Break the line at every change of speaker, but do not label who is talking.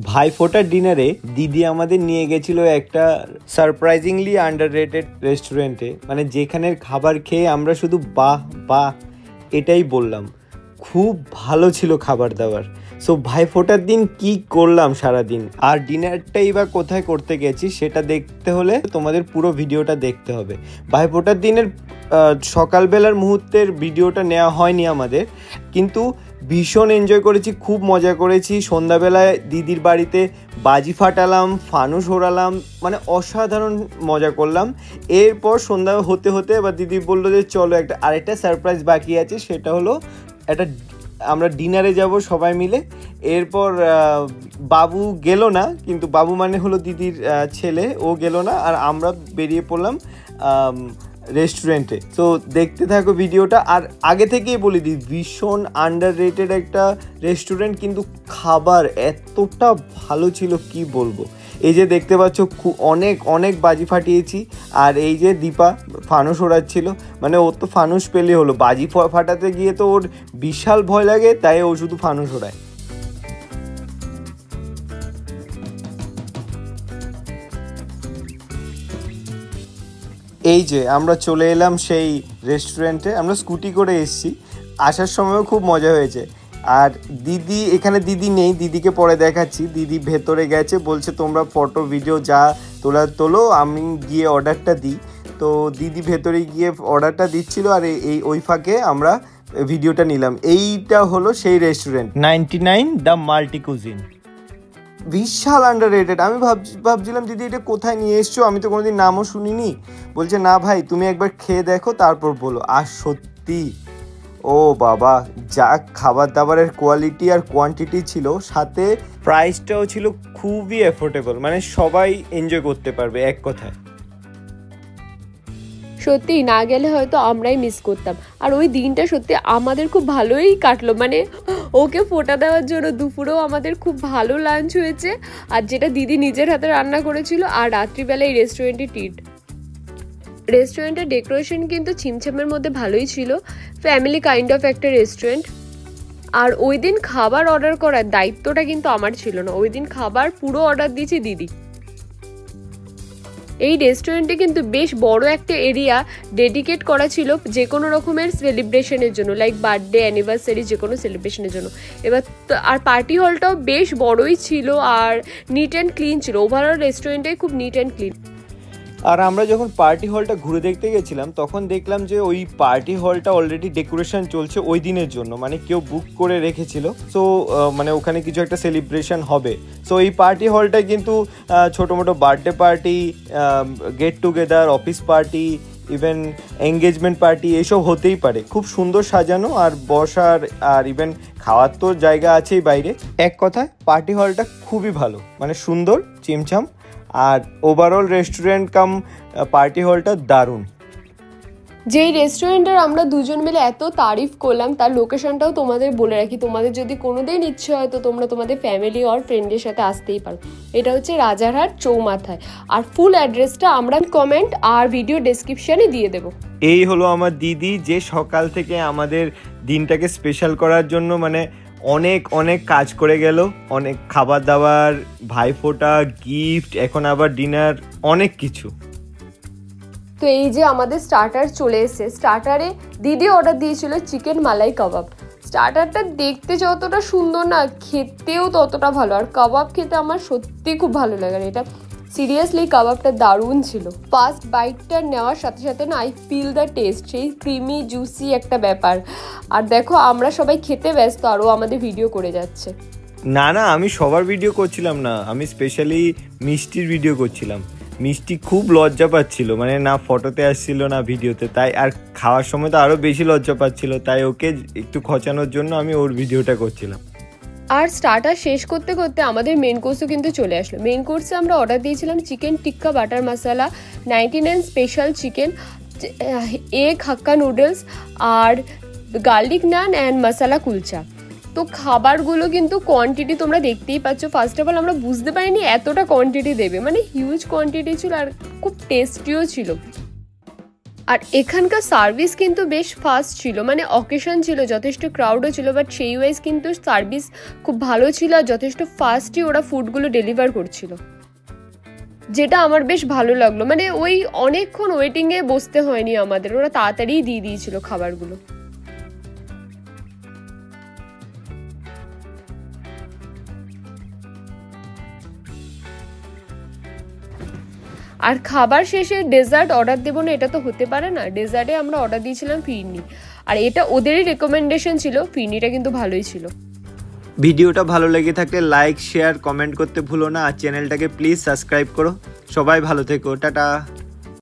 ভাইফোঁটার ডিনারে দিদি আমাদের নিয়ে গেছিল একটা সারপ্রাইজিংলি আন্ডাররেটেড রেস্টুরেন্টে, মানে যেখানের খাবার খেয়ে আমরা শুধু বাহ বাহ এটাই বললাম। খুব ভালো ছিল খাবার দাবার। সো ভাইফোঁটার দিন কি করলাম সারাদিন, আর ডিনারটাই বা কোথায় করতে গেছি সেটা দেখতে হলে তোমাদের পুরো ভিডিওটা দেখতে হবে। ভাইফোঁটার দিনের সকালবেলার মুহূর্তের ভিডিওটা নেওয়া হয়নি আমাদের, কিন্তু ভীষণ এনজয় করেছি, খুব মজা করেছি। সন্ধ্যাবেলায় দিদির বাড়িতে বাজি ফাটালাম, ফানুস ওড়ালাম, মানে অসাধারণ মজা করলাম। এরপর সন্ধ্যা হতে হতে এবার দিদি বললো যে চলো আরেকটা সারপ্রাইজ বাকি আছে, সেটা হলো আমরা ডিনারে যাব সবাই মিলে। এরপর বাবু গেল না, কিন্তু বাবু মানে হলো দিদির ছেলে, ও গেল না, আর আমরা বেরিয়ে পড়লাম রেস্টুরেন্টে। তো দেখতে থাকো ভিডিওটা। আর আগে থেকেই বলে দিই, ভীষণ আন্ডাররেটেড একটা রেস্টুরেন্ট, কিন্তু খাবার এতটা ভালো ছিল কি বলবো। এই যে দেখতে পাচ্ছ অনেক অনেক বাজি ফাটিয়েছি, আর এই যে দীপা ফানুস ওড়াচ্ছিল, মানে ওর তো ফানুস পেলে হলো, বাজি ফাটাতে গিয়ে তো ওর বিশাল ভয় লাগে, তাই ও শুধু ফানুস ওড়ায়। এই যে আমরা চলে এলাম সেই রেস্টুরেন্টে, আমরা স্কুটি করে এসেছি, আসার সময়ও খুব মজা হয়েছে। আর দিদি এখানে দিদি নেই, দিদিকে পরে দেখাচ্ছি। দিদি ভেতরে গেছে, বলছে তোমরা ফটো ভিডিও যা তোলো, আমি গিয়ে অর্ডারটা দিই। তো দিদি ভেতরে গিয়ে অর্ডারটা দিচ্ছিল, আর ওই ফাঁকে আমরা ভিডিওটা নিলাম। এইটা হলো সেই রেস্টুরেন্ট 99 দ্য মাল্টি কুজিন। বিশাল আন্ডাররেটেড। আমি ভাবছিলাম দিদি এটা কোথায় নিয়ে এসছো, আমি তো কোনোদিন নামও শুনিনি। বলছে না ভাই, তুমি একবার খেয়ে দেখো তারপর বলো। আর সত্যি ও বাবা, যা খাবার দাবারের কোয়ালিটি আর কোয়ান্টিটি ছিল, সাথে প্রাইসটাও ছিল খুবই অ্যাফোর্ডেবল, মানে সবাই এনজয় করতে পারবে এক কথায়।
সত্যি না গেলে হয়তো আমরাই মিস করতাম। আর ওই দিনটা সত্যি আমাদের খুব ভালোই কাটলো, মানে ওকে ফোঁটা দেওয়ার জন্য দুপুরেও আমাদের খুব ভালো লাঞ্চ হয়েছে, আর যেটা দিদি নিজের হাতে রান্না করেছিল, আর রাত্রিবেলা এই রেস্টুরেন্টে ট্রিট। রেস্টুরেন্টের ডেকোরেশন কিন্তু ছিমছামের মধ্যে ভালোই ছিল, ফ্যামিলি কাইন্ড অফ একটা রেস্টুরেন্ট। আর ওই দিন খাবার অর্ডার করার দায়িত্বটা কিন্তু আমার ছিল না, ওই দিন খাবার পুরো অর্ডার দিয়েছি দিদি। এই রেস্টুরেন্টে কিন্তু বেশ বড় একটা এরিয়া ডেডিকেট করা ছিল যে কোনো রকমের সেলিব্রেশনের জন্য, লাইক বার্থডে, অ্যানিভার্সারি, যে কোনো সেলিব্রেশনের জন্য। এবার আর পার্টি হলটাও বেশ বড়ই ছিল, আর নিট অ্যান্ড ক্লিন ছিল। ওভারঅল রেস্টুরেন্টে খুব নিট অ্যান্ড ক্লিন।
আর আমরা যখন পার্টি হলটা ঘুরে দেখতে গেছিলাম, তখন দেখলাম যে ওই পার্টি হলটা অলরেডি ডেকোরেশন চলছে ওই দিনের জন্য, মানে কেউ বুক করে রেখেছিল। সো মানে ওখানে কিছু একটা সেলিব্রেশন হবে। সো এই পার্টি হলটায় কিন্তু ছোটো মোটো birthday party, get together, office party, even engagement party, এসব হতেই পারে। খুব সুন্দর সাজানো, আর বসার আর ইভেন খাওয়ার তো জায়গা আছেই বাইরে। এক কথায় পার্টি হলটা খুবই ভালো, মানে সুন্দর, চিমছাম। আর ওভারঅল রেস্টুরেন্ট কাম পার্টি হলটা দারুণ।
যেই রেস্টুরেন্টের আমরা দুজন মিলে এত তারিফ করলাম, তার লোকেশনটাও তোমাদের বলে রাখি। তোমাদের যদি কোনোদিন ইচ্ছে হয় তো তোমরা তোমাদের ফ্যামিলি আর ফ্রেন্ডের সাথে আসতেই পারো। এটা হচ্ছে রাজারহাট চৌমাথায়, আর ফুল অ্যাড্রেসটা আমরা কমেন্ট আর ভিডিও ডেসক্রিপশানে দিয়ে দেবো।
এই হলো আমার দিদি, যে সকাল থেকে আমাদের দিনটাকে স্পেশাল করার জন্য মানে অনেক অনেক কাজ করে গেল। অনেক খাবার দাবার, ভাইফোঁটা, গিফট, এখন আবার ডিনার, অনেক কিছু।
তো এই যে আমাদের স্টার্টার চলে এসেছে। স্টার্টারে দিদি অর্ডার দিয়েছিল চিকেন মালাই কাবাব। স্টার্টারটা দেখতে যতটা সুন্দর না, খেতেও ততটা ভালো। আর কাবাব খেতে আমার সত্যি খুব ভালো লাগে, এটা সিরিয়াসলি কাবাবটা দারুণ ছিল। ফার্স্ট বাইটটা নেওয়ার সাথে সাথে না, আই ফিল দ্য টেস্ট, সেই ক্রিমি জুসি একটা ব্যাপার। আর দেখো আমরা সবাই খেতে ব্যস্ত, আরও আমাদের ভিডিও করে যাচ্ছে।
না না, আমি সবার ভিডিও করছিলাম না, আমি স্পেশালি মিষ্টির ভিডিও করছিলাম। মিষ্টি খুব লজ্জা পাচ্ছিল, মানে না ফটোতে আসছিল না ভিডিওতে, তাই আর খাওয়ার সময় তো আরও বেশি লজ্জা পাচ্ছিল, তাই ওকে একটু খচানোর জন্য আমি ওর ভিডিওটা করছিলাম।
আর স্টার্টার শেষ করতে করতে আমাদের মেন কোর্সও কিন্তু চলে আসলো। মেন কোর্সে আমরা অর্ডার দিয়েছিলাম chicken tikka butter masala, 99 special chicken, egg hakka noodles, আর গার্লিক নান অ্যান্ড মশলা কুলচা। তো খাবারগুলো কিন্তু কোয়ান্টিটি তোমরা দেখতেই পাচ্ছ। ফার্স্ট অফ অল আমরা বুঝতে পারিনি এতটা কোয়ান্টিটি দেবে, মানে হিউজ কোয়ান্টিটি ছিল, আর খুব টেস্টিও ছিল। আর এখানকার সার্ভিস কিন্তু বেশ ফাস্ট ছিল, মানে অকেশন ছিল, যথেষ্ট ক্রাউডও ছিল, বাট সেই ওয়াইজ কিন্তু সার্ভিস খুব ভালো ছিল আর যথেষ্ট ফাস্টই ওরা ফুডগুলো ডেলিভার করছিল, যেটা আমার বেশ ভালো লাগলো। মানে ওই অনেকক্ষণ ওয়েটিংয়ে বসতে হয়নি আমাদের, ওরা তাড়াতাড়ি দিয়ে দিয়েছিল খাবারগুলো। আর খাবার শেষে ডেজার্ট অর্ডার দেবো না এটা তো হতে পারে না, ডেজার্টে আমরা অর্ডার দিয়েছিলাম ফিরনি, আর এটা ওদেরই রেকমেন্ডেশন ছিল, ফিরনিটা কিন্তু ভালোই ছিল।
ভিডিওটা ভালো লেগে থাকলে লাইক শেয়ার কমেন্ট করতে ভুলো না, আর চ্যানেলটাকে প্লিজ সাবস্ক্রাইব করো। সবাই ভালো থেকো, টাটা।